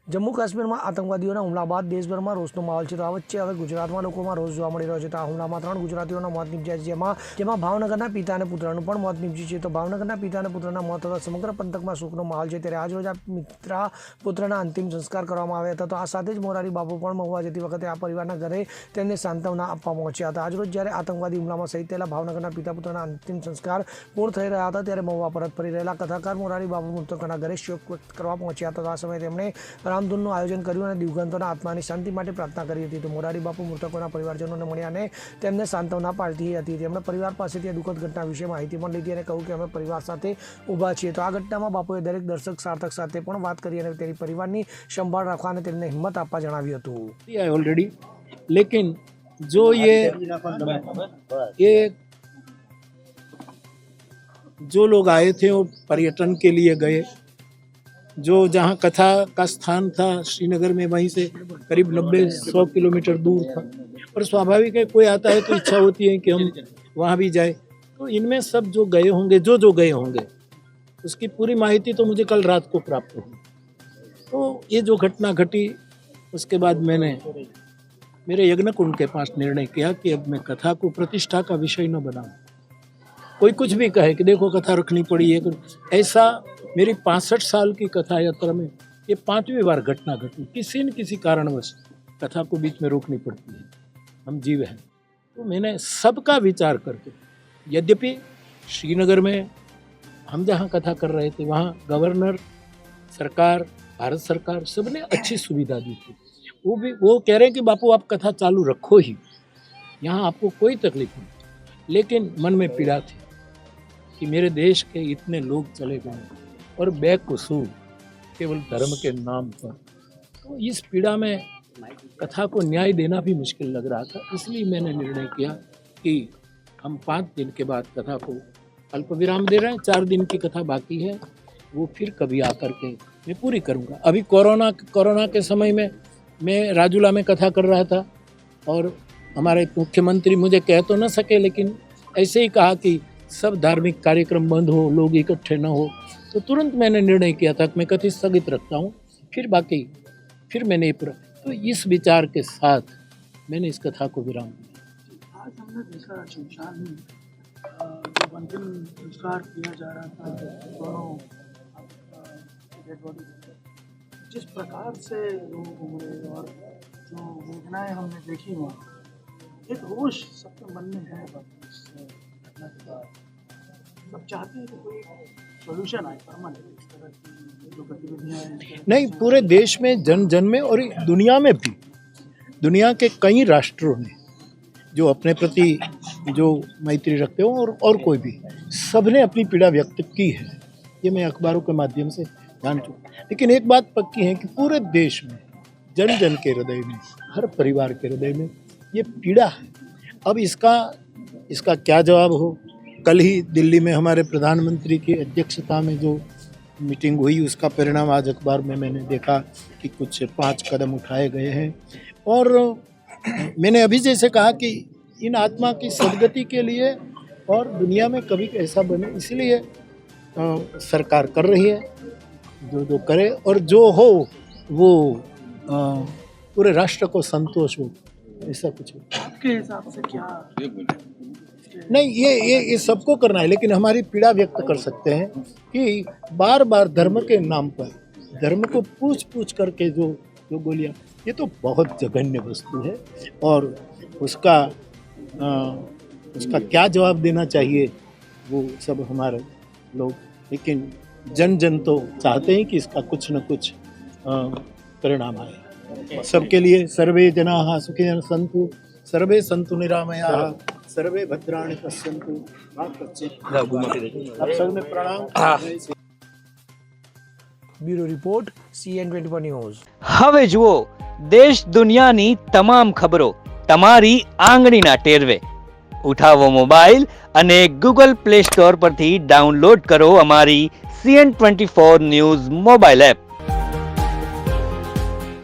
જમ્મુ કાશ્મીરમાં આતંકવાદીઓના હુમલા બાદ દેશભરમાં રોષનો માહોલ છે. તો આ વચ્ચે હવે ગુજરાતમાં લોકોમાં રોષ જોવા મળી રહ્યો છે. તો આ હુમલામાં 3 ગુજરાતીઓના મોત નીપજ્યા છે, જેમાં ભાવનગરના પિતા અને પુત્રનું પણ મોત નીપજ્યું છે. તો ભાવનગરના પિતા અને પુત્રના મોત થતાં સમગ્ર પંથકમાં શોકનો માહોલ છે. ત્યારે આજરોજ આ મિત્રા પુત્રના અંતિમ સંસ્કાર કરવામાં આવ્યા હતા. તો આ સાથે જ મોરારી બાપુ પણ મહુવા જતી વખતે આ પરિવારના ઘરે તેમને સાંત્વના આપવા પહોંચ્યા હતા. આજરોજ જ્યારે આતંકવાદી હુમલામાં શહીદ થયેલા ભાવનગરના પિતા પુત્રના અંતિમ સંસ્કાર પૂર્ણ થઈ રહ્યા હતા, ત્યારે મહુવા પરત ફરી રહેલા કથાકાર મોરારી બાપુ મૃતકોના ઘરે શોક વ્યક્ત કરવા પહોંચ્યા હતા. તો આ સમયે તેમણે રામધૂનનું આયોજન કર્યું અને દિવગંતોના આત્માની શાંતિ માટે પ્રાર્થના કરી હતી. તો મોરારી બાપુ મૃતકોના પરિવારજનોને મળ્યા અને તેમને સાંત્વના પાડી હતી. તેમણે પરિવાર પાસેથી આ દુઃખદ ઘટના વિશે માહિતી પણ લીધી અને કહ્યું કે અમે પરિવાર સાથે ઊભા છીએ. તો આ ઘટનામાં બાપુએ દરેક દર્શક સાર્થક સાથે પણ વાત કરી અને તેની પરિવારની સંભાળ રાખવા અને તેમને હિંમત આપવા જણાવ્યું હતું. ऑलरेडी लेकिन जो ये जो लोग आए थे वो पर्यटन के लिए गए. जो जहाँ कथा का स्थान था श्रीनगर में, वहीं से करीब 90-100 किलोमीटर दूर था. और स्वाभाविक है, कोई आता है तो इच्छा होती है कि हम वहाँ भी जाए. तो इनमें सब जो गए होंगे, जो गए होंगे, उसकी पूरी माहिती तो मुझे कल रात को प्राप्त हुई. तो ये जो घटना घटी, उसके बाद मैंने मेरे यज्ञ कुंड के पास निर्णय किया कि अब मैं कथा को प्रतिष्ठा का विषय न बनाऊं. कोई कुछ भी कहे कि देखो कथा रखनी पड़ी है, ऐसा मेरी 65 साल की कथा यात्रा में ये 5वीं बार घटना घटी. किसी न किसी कारणवश कथा को बीच में रोकनी पड़ती है, हम जीव हैं. तो मैंने सबका विचार करके, यद्यपि श्रीनगर में हम जहाँ कथा कर रहे थे वहाँ गवर्नर, सरकार, भारत सरकार सबने अच्छी सुविधा दी थी. वो कह रहे हैं कि बापू आप कथा चालू रखो ही, यहाँ आपको कोई तकलीफ नहीं. लेकिन मन में पीड़ा थी कि मेरे देश के इतने लोग चले गए और बेकसूर केवल धर्म के नाम पर. तो इस पीड़ा में कथा को न्याय देना भी मुश्किल लग रहा था. इसलिए मैंने निर्णय किया कि हम 5 दिन के बाद कथा को अल्प विराम दे रहे हैं. 4 दिन की कथा बाकी है, वो फिर कभी आकर के मैं पूरी करूँगा. अभी कोरोना के समय में मैं राजूला में कथा कर रहा था और हमारे मुख्यमंत्री मुझे कह तो न सके, लेकिन ऐसे ही कहा कि सब धार्मिक कार्यक्रम बंद हो, लोग इकट्ठे न हो. तो तुरंत मैंने निर्णय किया था कि मैं कथा स्थगित रखता हूँ. फिर मैंने तो इस विचार के साथ मैंने इस कथा को विराम दिया. आज हमने देखा शमशान में जब अंतिम संस्कार किया जा रहा था, दोनों डेड बॉडी, जिस प्रकार से लोग उमड़े और जो वेदनाएं हमने देखी वहाँ, एक रोष सबके मन में है. इस घटना के बाद सब चाहते हैं कि कोई सॉल्यूशन आए परमानेंट. इस तरह की जो गतिविधियाँ नहीं, पूरे देश में, जन में और दुनिया में भी, दुनिया के कई राष्ट्रों ने जो अपने प्रति जो मैत्री रखते हो और कोई भी, सबने अपनी पीड़ा व्यक्त की है. ये मैं अखबारों के माध्यम से जान चुका. लेकिन एक बात पक्की है कि पूरे देश में, जन के हृदय में, हर परिवार के हृदय में ये पीड़ा है. अब इसका क्या जवाब हो? कल ही दिल्ली में हमारे प्रधानमंत्री की अध्यक्षता में जो मीटिंग हुई, उसका परिणाम आज अखबार में मैंने देखा कि कुछ 5 कदम उठाए गए हैं. और मैंने अभी जैसे कहा कि इन आत्मा की सदगति के लिए और दुनिया में कभी ऐसा बने, इसलिए सरकार कर रही है. जो करे और जो हो वो पूरे राष्ट्र को संतोष हो, ऐसा कुछ हो. आपके हिसाब से क्या? नहीं, ये सबको करना है, लेकिन हमारी पीड़ा व्यक्त कर सकते हैं कि बार बार धर्म के नाम पर, धर्म को पूछ करके जो गोलियां, ये तो बहुत जघन्य वस्तु है. और उसका क्या जवाब देना चाहिए वो सब हमारे लोग, लेकिन जन तो चाहते हैं कि इसका कुछ न कुछ परिणाम आए. सबके लिए सर्वे जनाः सुखिनः सन्तु, सर्वे सन्तु निरामयाः, सर्वे भद्राणि पश्यन्तु मा कश्चित्. आप सबने प्रणाम. Bureau report CN24 news. હવે જુઓ દેશ દુનિયાની તમામ ખબરો તમારી આંગળીના ટેરવે. ઉઠાવો મોબાઈલ અને ગૂગલ પ્લે સ્ટોર પરથી ડાઉનલોડ કરો અમારી CN24 ન્યૂઝ મોબાઈલ એપ.